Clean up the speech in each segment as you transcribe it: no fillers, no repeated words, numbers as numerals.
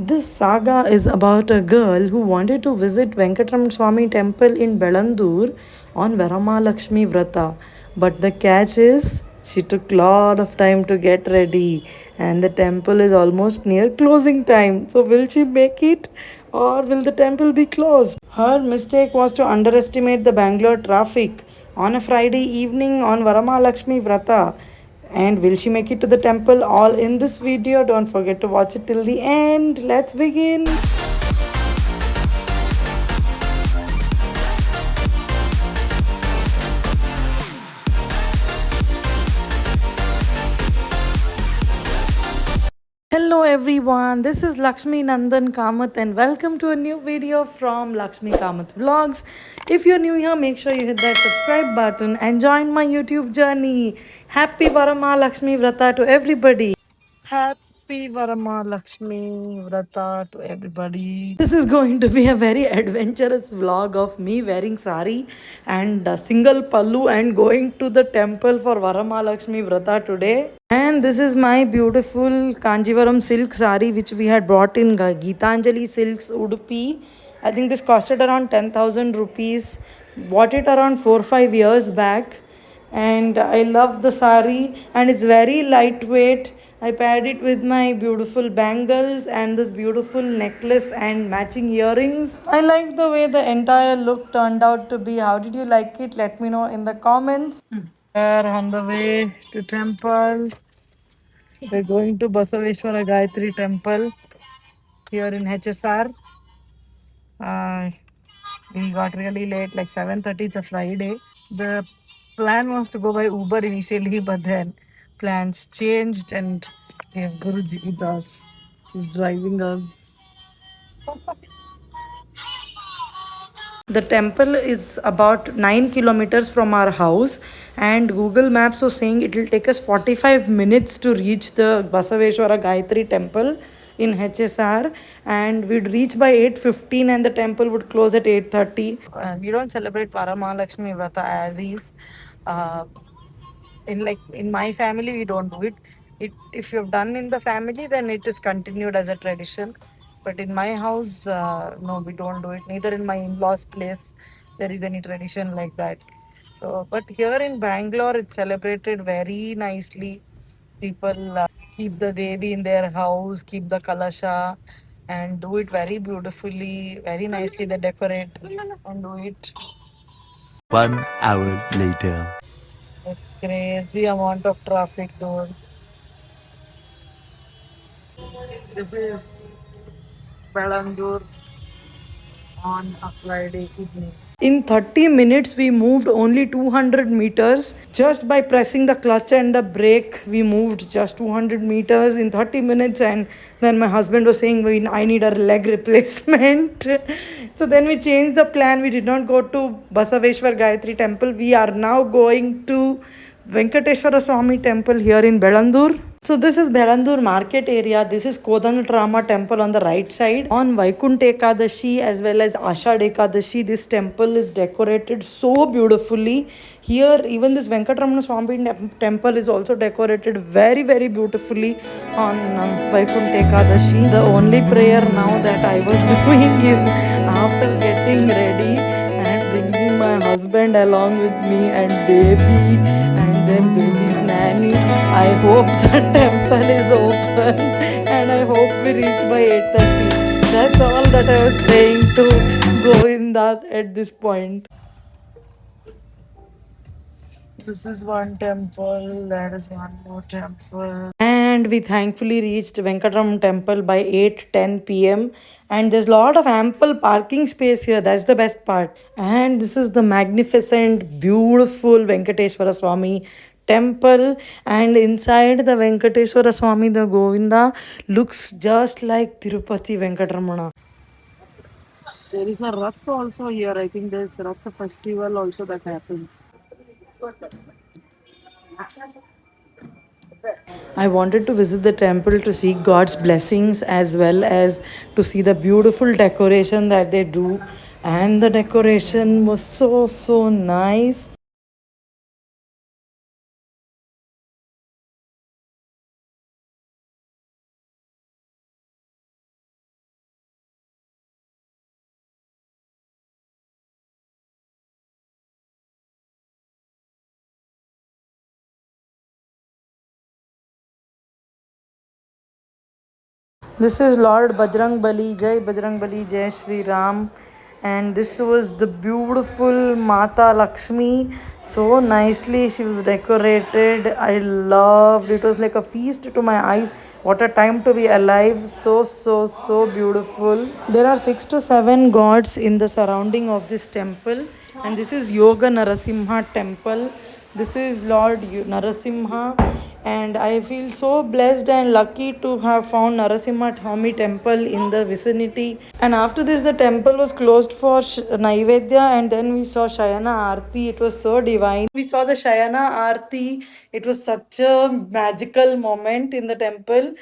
This saga is about a girl who wanted to visit Venkatram Swami temple in Belandur on Varamalakshmi Vrata. But the catch is she took lot of time to get ready and the temple is almost near closing time. So will she make it or will the temple be closed? Her mistake was to underestimate the Bangalore traffic on a Friday evening on Varamalakshmi Vrata. And will she make it to the temple? All in this video. Don't forget to watch it till the end. Let's begin. Hello everyone, this is Lakshmi Nandan Kamath and welcome to a new video from Lakshmi Kamath Vlogs. If you're new here, make sure you hit that subscribe button and join my YouTube journey. Happy Varama Lakshmi Vrata to everybody. Happy Varama Lakshmi Vrata to everybody. This is going to be a very adventurous vlog of me wearing sari and a single pallu and going to the temple for Varama Lakshmi Vrata today. And this is my beautiful Kanjivaram silk sari which we had brought in Geetanjali Silks Udupi. I think this costed around 10,000 rupees. Bought it around 4-5 years back and I love the sari and it's very lightweight. I paired it with my beautiful bangles and this beautiful necklace and matching earrings. I like the way the entire look turned out to be. How did you like it? Let me know in the comments. We're on the way to temple. We're going to Basaveshwara Gayatri temple here in HSR. Uh, we got really late, like 7:30. It's a Friday. The plan was to go by Uber initially, but then plans changed and we have Guruji with us, just driving us. The temple is about 9 kilometers from our house, and Google Maps was saying it will take us 45 minutes to reach the Basaveshwara Gayatri temple in HSR, and we'd reach by 8:15 and the temple would close at 8:30. We don't celebrate Varamahalakshmi Vrata as is. Uh, in my family we don't do it. If you've done in the family, then it is continued as a tradition, but in my house, no, we don't do it. Neither in my in-laws place there is any tradition like that. So but here in Bangalore it's celebrated very nicely. People keep the devi in their house, keep the kalasha and do it very beautifully, very nicely. They decorate and do it. 1 hour later. It's crazy amount of traffic, dude. This is Belandur on a Friday evening. In 30 minutes, we moved only 200 meters. Just by pressing the clutch and the brake, we moved just 200 meters in 30 minutes. And then my husband was saying, I need a leg replacement. So then we changed the plan. We did not go to Basaveshwar Gayatri temple. We are now going to Venkateshwara Swami temple here in Belandur. So this is Belandur market area. This is Kodanarama temple on the right side. On Vaikunt Ekadashi as well as Ashad Ekadashi, this temple is decorated so beautifully. Here even this Venkatramana Swami temple is also decorated very very beautifully on Vaikunt Ekadashi. The only prayer now that I was doing is after getting ready and bringing my husband along with me and baby and then baby's nanny. I hope the temple is open and I hope we reach by 8:30. That's all that I was praying to go in that at this point. This is one temple, that is one more temple. And we thankfully reached Venkatram temple by 8:10 p.m. And there's a lot of ample parking space here. That's the best part. And this is the magnificent, beautiful Venkateshwara Swami temple. And inside the Venkateshwara Swami, the Govinda, looks just like Tirupati Venkatramana. There is a Rath also here. I think there's Rath festival also that happens. I wanted to visit the temple to seek God's blessings as well as to see the beautiful decoration that they do. And the decoration was so nice. This is Lord Bajrang Bali, Jai Bajrang Bali, Jai Shri Ram. And this was the beautiful Mata Lakshmi. So nicely she was decorated. I loved it. Was like a feast to my eyes. What a time to be alive. So, so, so beautiful. There are 6 to 7 gods in the surrounding of this temple. And this is Yoga Narasimha temple. This is Lord Narasimha, and I feel so blessed and lucky to have found Narasimha Swami temple in the vicinity. And after this, the temple was closed for Naivedya, and then we saw Shayana Aarti. It was so divine. We saw the Shayana Aarti. It was such a magical moment in the temple.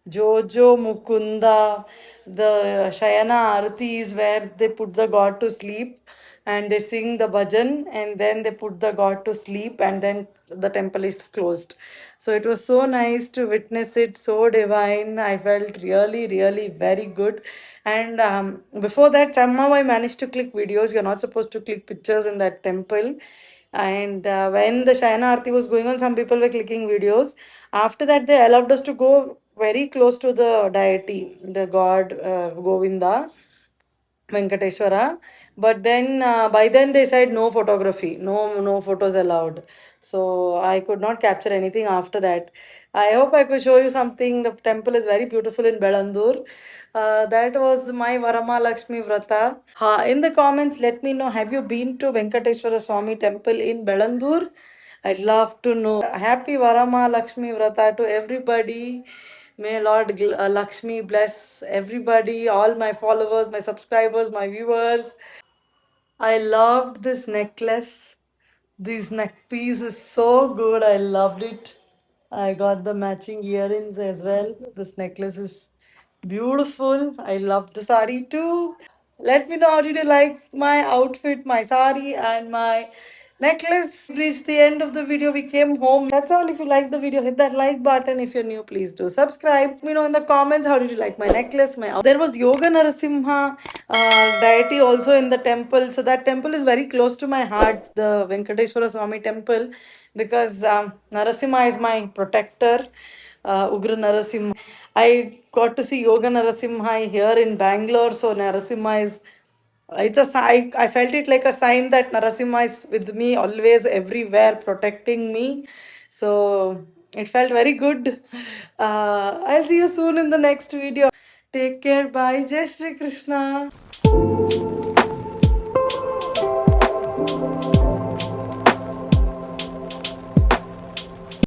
Jojo Mukunda, the Shayana Arati is where they put the god to sleep and they sing the bhajan and then they put the god to sleep and then the temple is closed. So it was so nice to witness it, so divine. I felt really, really very good. And before that, somehow I managed to click videos. You're not supposed to click pictures in that temple. And when the Shayana Aarti was going on, some people were clicking videos. After that, they allowed us to go very close to the deity, the god Govinda. Venkateshwara. But then by then they said no photography, no photos allowed. So I could not capture anything after that. I hope I could show you something. The temple is very beautiful in Belandur. That was my Varama Lakshmi Vrata. In the comments, let me know, have you been to Venkateshwara Swami temple in Belandur? I'd love to know. Happy Varama Lakshmi Vrata to everybody. May Lord Lakshmi bless everybody, all my followers, my subscribers, my viewers. I loved this necklace. This neck piece is so good. I loved it. I got the matching earrings as well. This necklace is beautiful. I love the sari too. Let me know how did you like my outfit, my sari, and my necklace. Reached the end of the video. We came home. That's all. If you like the video, hit that like button. If you're new, please do subscribe. Let me know in the comments how did you like my necklace, my outfit. There was Yoga Narasimha deity also in the temple. So that temple is very close to my heart, the Venkateshwara Swami temple, because Narasimha is my protector. Ugra Narasimha. I got to see Yoga Narasimha here in Bangalore. So Narasimha is it's a sign. I felt it like a sign that Narasimha is with me always, everywhere, protecting me. So it felt very good. I'll see you soon in the next video. Take care. Bye. Jai Shri Krishna.